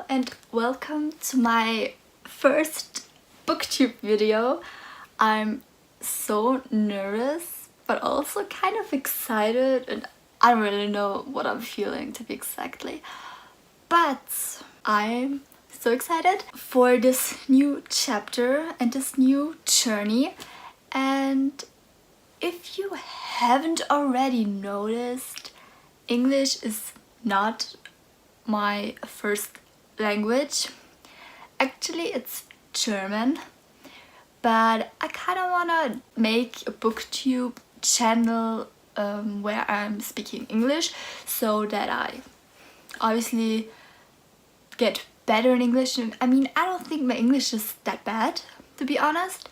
and welcome to my first booktube video. I'm so nervous but also kind of excited, and I don't really know what I'm feeling to be exactly, but I'm so excited for this new chapter and this new journey. And if you haven't already noticed, English is not my first language. Actually, it's German, but I kind of want to make a booktube channel where I'm speaking English, so that I obviously get better in English. I mean, I don't think my English is that bad, to be honest,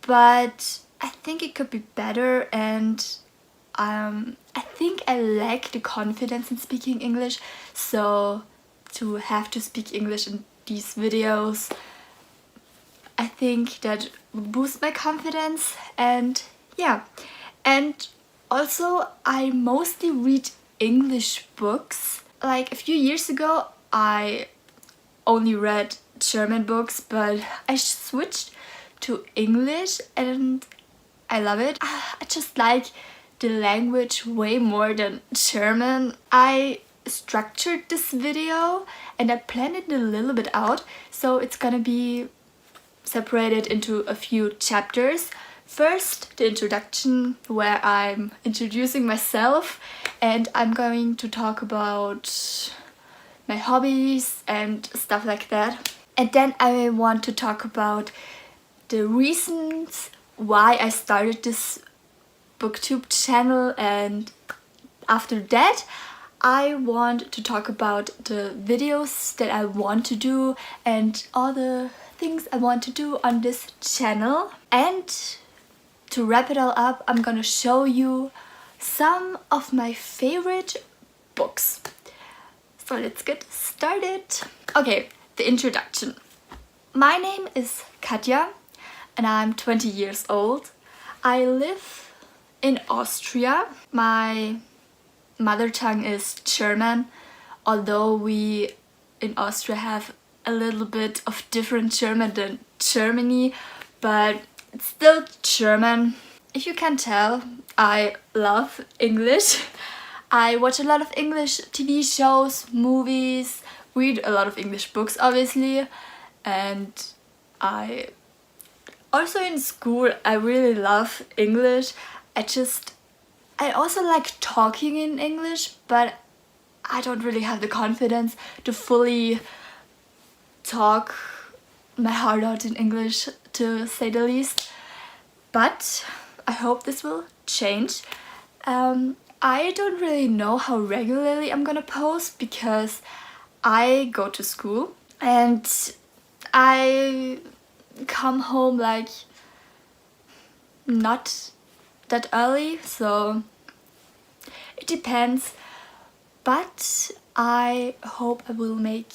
but I think it could be better, and I think I lack the confidence in speaking English, so to have to speak English in these videos, I think that will boost my confidence. And yeah, and also I mostly read English books. Like a few years ago I only read German books, but I switched to English and I love it. I just like the language way more than German. I structured this video and I planned it a little bit out, so it's gonna be separated into a few chapters. First, the introduction, where I'm introducing myself, and I'm going to talk about my hobbies and stuff like that. And then I want to talk about the reasons why I started this booktube channel, and after that I want to talk about the videos that I want to do and all the things I want to do on this channel. And to wrap it all up, I'm gonna show you some of my favorite books. So let's get started. Okay, the introduction. My name is Katja and I'm 20 years old. I live in Austria. My mother tongue is German, although we in Austria have a little bit of different German than Germany, but it's still German. If you can tell, I love English. I watch a lot of English TV shows, movies, read a lot of English books obviously, and I also in school I really love English. I also like talking in English, but I don't really have the confidence to fully talk my heart out in English, to say the least. But I hope this will change. I don't really know how regularly I'm gonna post because I go to school and I come home like not that early, so it depends, but I hope I will make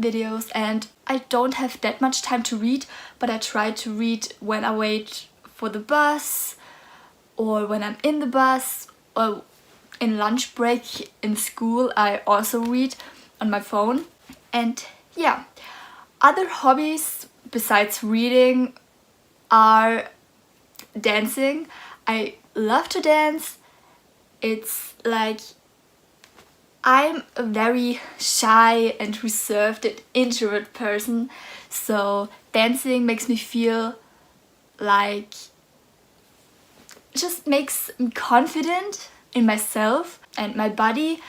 videos. And I don't have that much time to read, but I try to read when I wait for the bus, or when I'm in the bus, or in lunch break in school I also read on my phone. And yeah, other hobbies besides reading are dancing. I love to dance. It's like I'm a very shy and reserved and introvert person, so dancing makes me feel like, just makes me confident in myself and my body.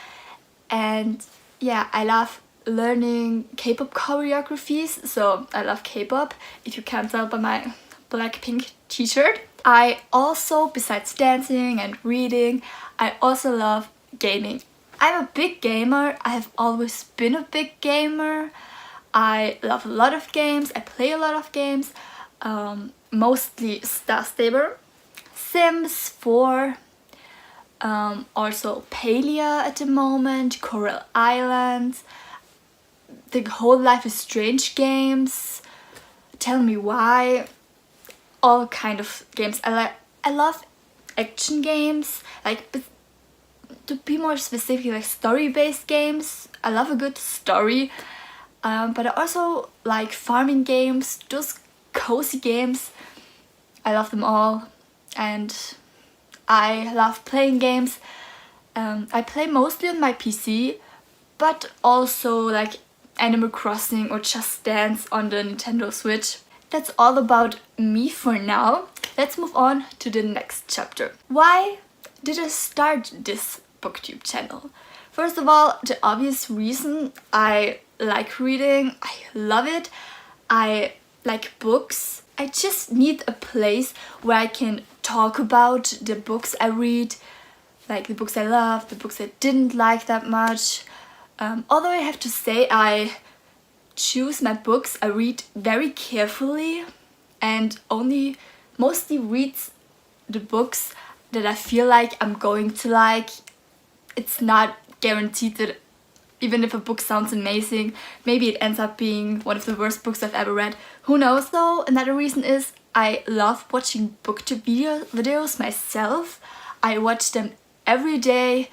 And yeah, I love learning K-pop choreographies, so I love K-pop, if you can't tell by my Blackpink t-shirt. I also, besides dancing and reading, I also love gaming. I'm a big gamer. I have always been a big gamer. I love a lot of games. I play a lot of games, mostly Star Stable, Sims 4, also Palia at the moment, Coral Islands, the whole Life is Strange games, Tell Me Why, all kind of games. I love action games, like, to be more specific, like story-based games. I love a good story. but I also like farming games, those cozy games. I love them all, and I love playing games. I play mostly on my PC, but also like Animal Crossing or Just Dance on the Nintendo Switch. That's all about me for now. Let's move on to the next chapter. Why did I start this booktube channel? First of all, the obvious reason: I like reading, I love it, I like books. I just need a place where I can talk about the books I read, like the books I love, the books I didn't like that much. Although I have to say I choose my books I read very carefully and only mostly read the books that I feel like I'm going to like. It's not guaranteed that even if a book sounds amazing, maybe it ends up being one of the worst books I've ever read. Who knows though? Another reason is I love watching booktube videos myself. I watch them every day.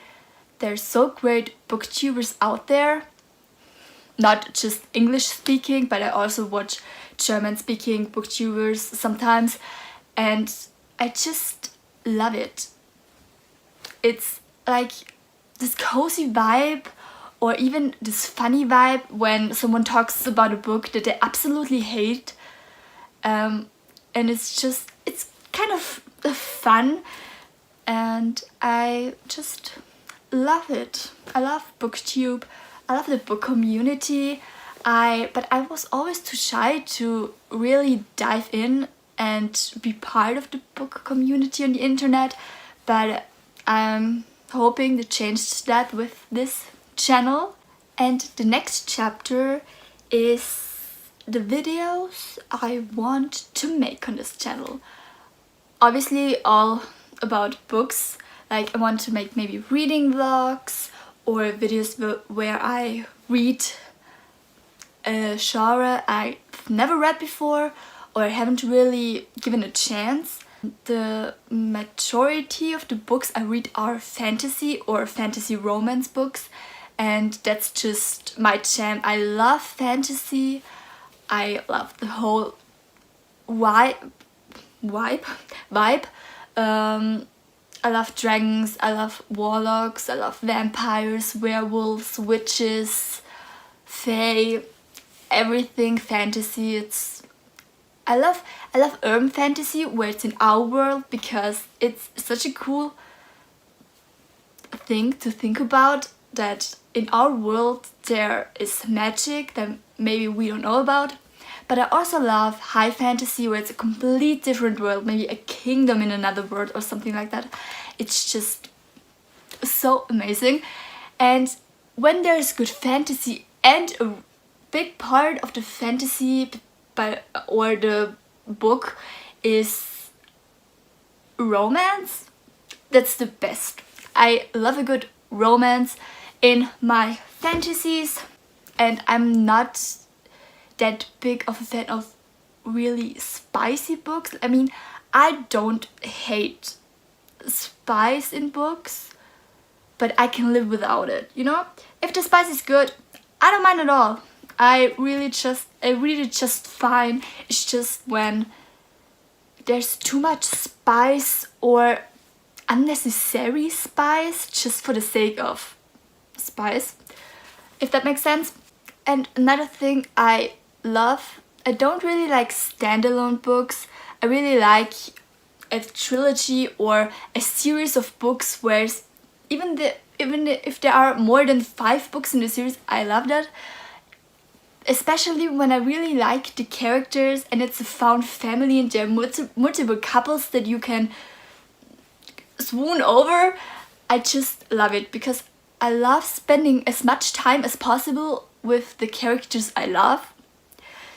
There's so great booktubers out there. Not just English speaking, but I also watch German speaking booktubers sometimes. And I just love it. It's like this cozy vibe, or even this funny vibe when someone talks about a book that they absolutely hate. And it's kind of fun, and I just love it. I love booktube. I love the book community. But I was always too shy to really dive in and be part of the book community on the internet. But I'm hoping to change that with this channel. And the next chapter is the videos I want to make on this channel. Obviously all about books. Like I want to make maybe reading vlogs or videos where I read a genre I've never read before or haven't really given a chance. The majority of the books I read are fantasy or fantasy romance books, and that's just my jam. I love fantasy. I love the whole vibe. I love dragons, I love warlocks, I love vampires, werewolves, witches, fae, everything fantasy. I love urban fantasy where it's in our world, because it's such a cool thing to think about that in our world there is magic that maybe we don't know about. But I also love high fantasy where it's a complete different world, maybe a kingdom in another world or something like that. It's just so amazing. And when there's good fantasy and a big part of the fantasy or the book is romance, that's the best. I love a good romance in my fantasies, and I'm not that big of a fan of really spicy books. I mean, I don't hate spice in books, but I can live without it, you know? If the spice is good, I don't mind at all. I read it just fine. It's just when there's too much spice or unnecessary spice just for the sake of spice, if that makes sense. And another thing I love, I don't really like standalone books. I really like a trilogy or a series of books where even if there are more than 5 books in the series, I love that. Especially when I really like the characters and it's a found family and there are multiple couples that you can swoon over. I just love it because I love spending as much time as possible with the characters I love.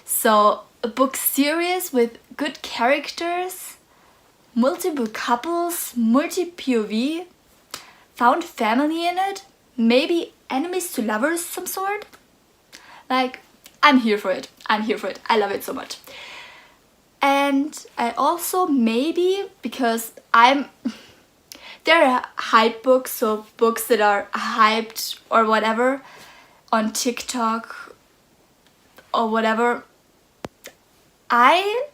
So a book series with good characters, multiple couples, multi-POV, found family in it, maybe enemies to lovers some sort. Like, I'm here for it. I'm here for it. I love it so much. And I also maybe, because there are hype books, so books that are hyped or whatever on TikTok or whatever. I'm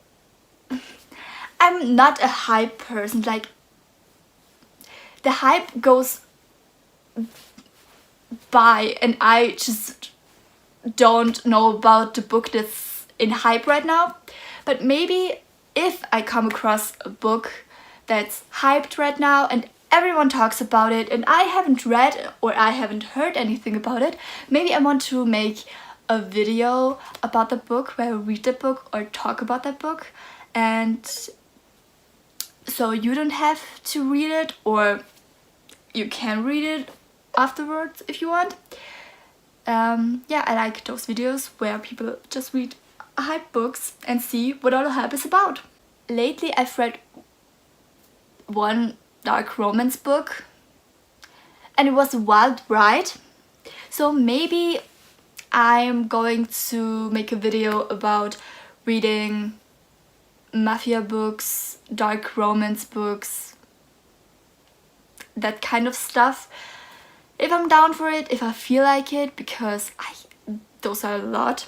not a hype person. Like, the hype goes by and I just don't know about the book that's in hype right now. But maybe if I come across a book that's hyped right now and everyone talks about it and I haven't read or I haven't heard anything about it, maybe I want to make a video about the book where I read the book or talk about that book, and so you don't have to read it, or you can read it afterwards if you want. Yeah, I like those videos where people just read hype books and see what all the hype is about. Lately I've read one dark romance book and it was a wild ride, so maybe I'm going to make a video about reading mafia books, dark romance books, that kind of stuff, if I'm down for it, if I feel like it, because those are a lot.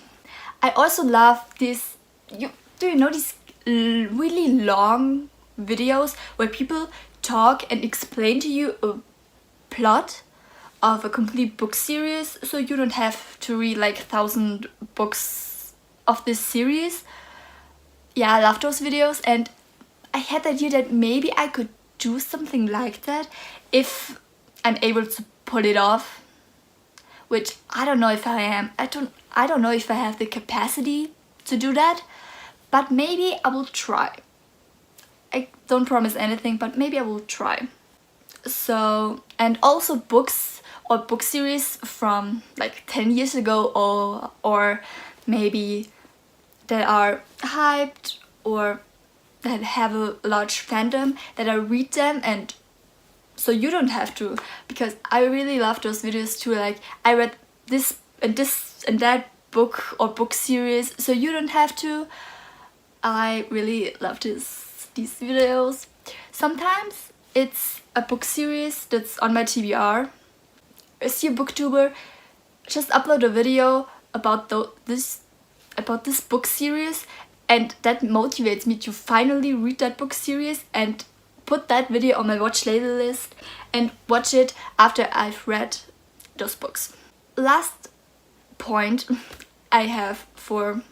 I also love these, do you know these really long videos where people talk and explain to you a plot of a complete book series, so you don't have to read like 1,000 books of this series. Yeah, I love those videos, and I had the idea that maybe I could do something like that if I'm able to pull it off, which I don't know if I am. I don't know if I have the capacity to do that, but maybe I will try. I don't promise anything, but maybe I will try. So, and also books or book series from like 10 years ago, or maybe that are hyped or that have a large fandom, that I read them, and so you don't have to, because I really love those videos too. Like, I read this and that book or book series, so you don't have to. I really love these videos. Sometimes it's a book series that's on my TBR. As your booktuber, just upload a video about this book series, and that motivates me to finally read that book series and put that video on my watch later list and watch it after I've read those books. Last point I have for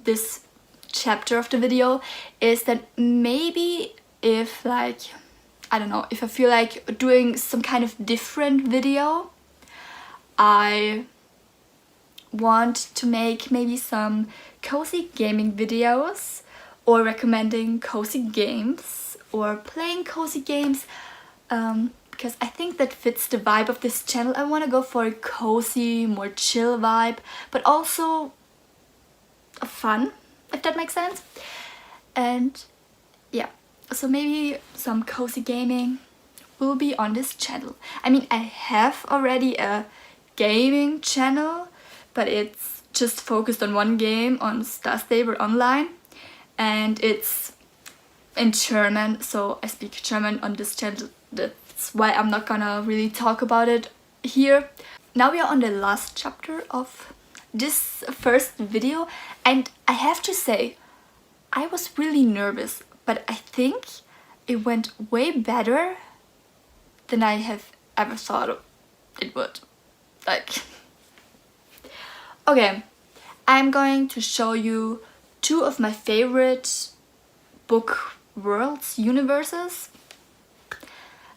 this chapter of the video is that maybe if, like, I don't know, if I feel like doing some kind of different video, I want to make maybe some cozy gaming videos, or recommending cozy games or playing cozy games, because I think that fits the vibe of this channel. I want to go for a cozy, more chill vibe, but also fun, if that makes sense. And yeah, so maybe some cozy gaming will be on this channel. I mean, I have already a gaming channel, but it's just focused on one game, on Star Stable Online, and it's in German, so I speak German on this channel. That's why I'm not gonna really talk about it here. Now we are on the last chapter of this first video, and I have to say, I was really nervous, but I think it went way better than I have ever thought it would. Like, okay, I'm going to show you two of my favorite book worlds, universes.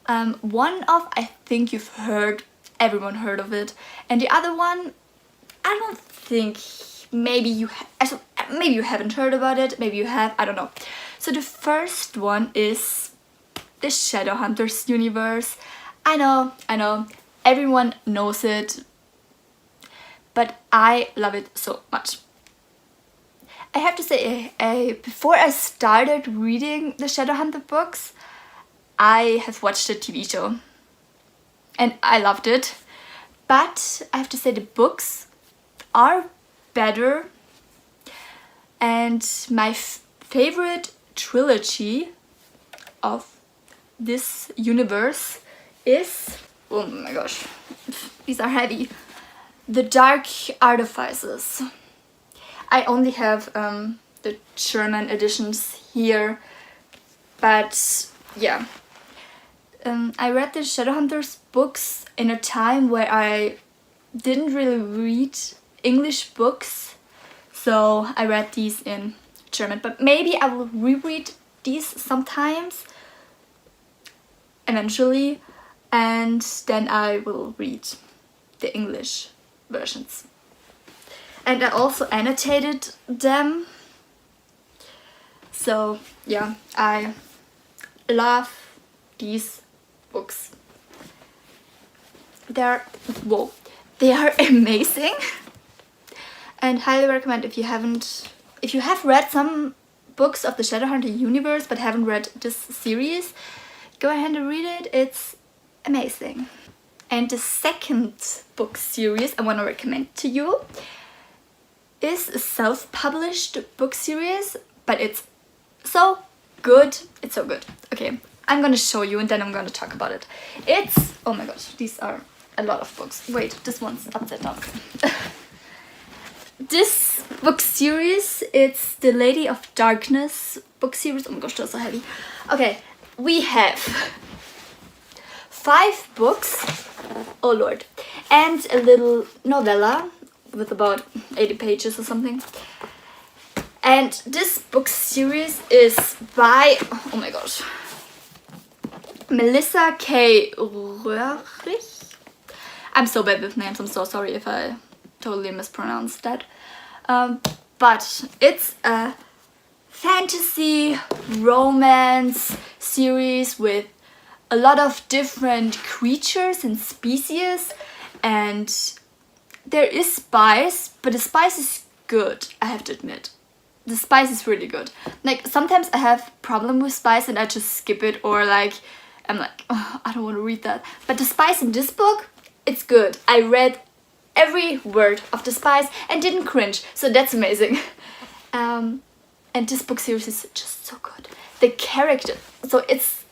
One of, I think you've heard, everyone heard of it, and the other one, I don't think, maybe you haven't heard about it, maybe you have, I don't know. So the first one is the Shadowhunters universe. I know, everyone knows it, but I love it so much. I have to say, before I started reading the Shadowhunter books, I have watched the TV show and I loved it, but I have to say the books are better, and my favorite trilogy of this universe is, oh my gosh, these are heavy, The Dark Artifices. I only have the German editions here, but yeah. I read the Shadowhunters books in a time where I didn't really read English books, so I read these in German. But maybe I will reread these sometimes, eventually, and then I will read the English versions. And I also annotated them. So yeah, I love these books. They are amazing, and highly recommend if you have read some books of the Shadowhunter universe but haven't read this series, go ahead and read it. It's amazing. And the second book series I want to recommend to you is a self-published book series, but it's so good. It's so good. Okay, I'm gonna show you and then I'm gonna talk about it. It's, oh my gosh, these are a lot of books. Wait, this one's upside down. This book series, it's the Lady of Darkness book series. Oh my gosh, that's so heavy. Okay, we have 5 books, oh lord, and a little novella with about 80 pages or something. And this book series is by, oh my gosh, Melissa K. Röhrich. I'm so bad with names, I'm so sorry if I totally mispronounced that. But it's a fantasy romance series with a lot of different creatures and species, and there is spice, but the spice is good, I have to admit. The spice is really good. Like, sometimes I have problem with spice and I just skip it, or like, I'm like, oh, I don't want to read that. But the spice in this book, it's good. I read every word of the spice and didn't cringe, so that's amazing. And this book series is just so good. The character, so it's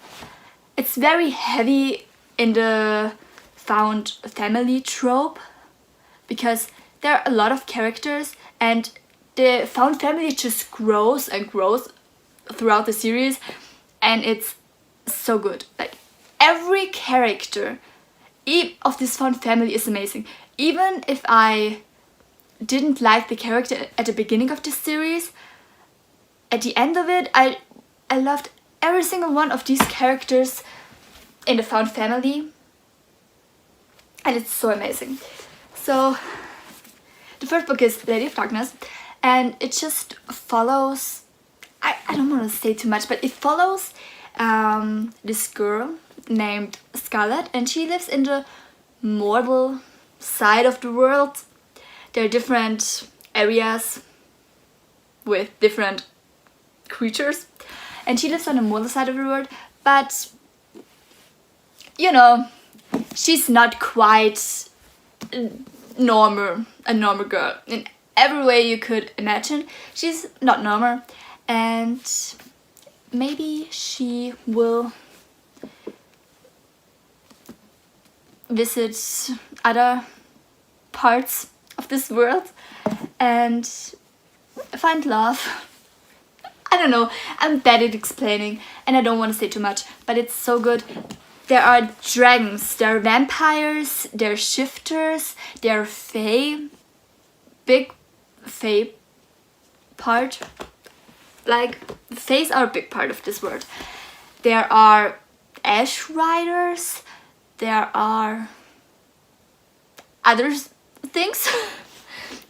very heavy in the found family trope, because there are a lot of characters and the found family just grows and grows throughout the series, and it's so good. Like, every character of this found family is amazing. Even if I didn't like the character at the beginning of this series, at the end of it, I loved every single one of these characters in the found family, and it's so amazing. So the first book is Lady of Darkness, and it just follows, I don't want to say too much, but it follows this girl named Scarlet, and she lives in the mortal side of the world. There are different areas with different creatures, and she lives on the mortal side of the world, but you know, she's not quite a normal girl in every way you could imagine. She's not normal, and maybe she will visit other parts of this world and find love. I don't know, I'm bad at explaining and I don't want to say too much, but it's so good. There are dragons, there are vampires, there are shifters, there are fae, big fae part. Like, faes are a big part of this world. There are ash riders, there are other things,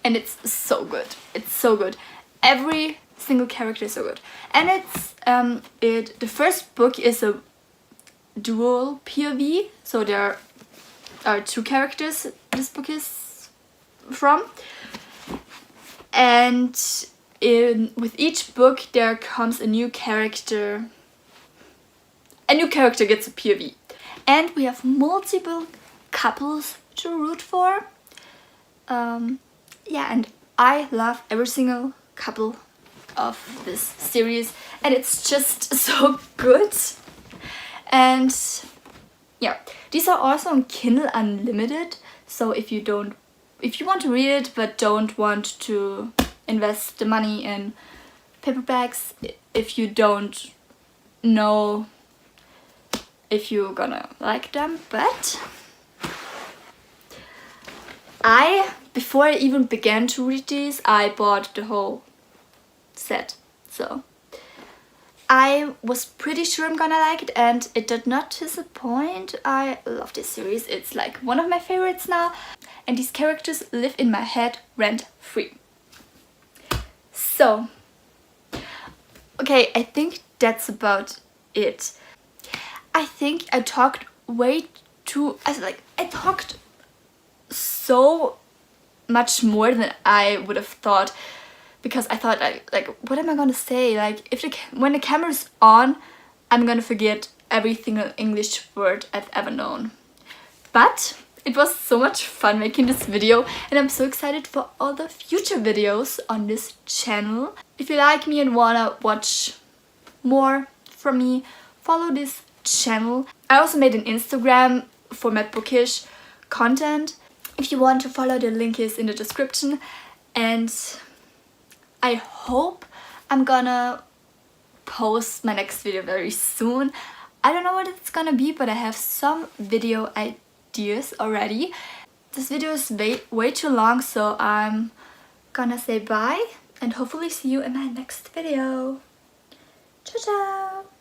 and it's so good. It's so good. Every single character is so good, and it's the first book is a dual POV, so there are 2 characters this book is from, and with each book there comes a new character. A new character gets a POV, and we have multiple couples to root for. Yeah, and I love every single couple of this series, and it's just so good. And yeah, these are also on Kindle Unlimited, so if you want to read it but don't want to invest the money in paperbacks if you don't know if you're gonna like them. But before I even began to read these, I bought the whole set. So I was pretty sure I'm gonna like it, and it did not disappoint. I love this series. It's like one of my favorites now, and these characters live in my head rent free. So, okay, I think that's about it. I think I talked way too, I talked so much more than I would have thought, because I thought like what am I gonna say? Like when the camera's on, I'm gonna forget every single English word I've ever known. But it was so much fun making this video, and I'm so excited for all the future videos on this channel. If you like me and wanna watch more from me, follow this channel. I also made an Instagram for my bookish content. If you want to follow, the link is in the description, and I hope I'm gonna post my next video very soon. I don't know what it's gonna be, but I have some video ideas already. This video is way too long, so I'm gonna say bye and hopefully see you in my next video. Ciao ciao!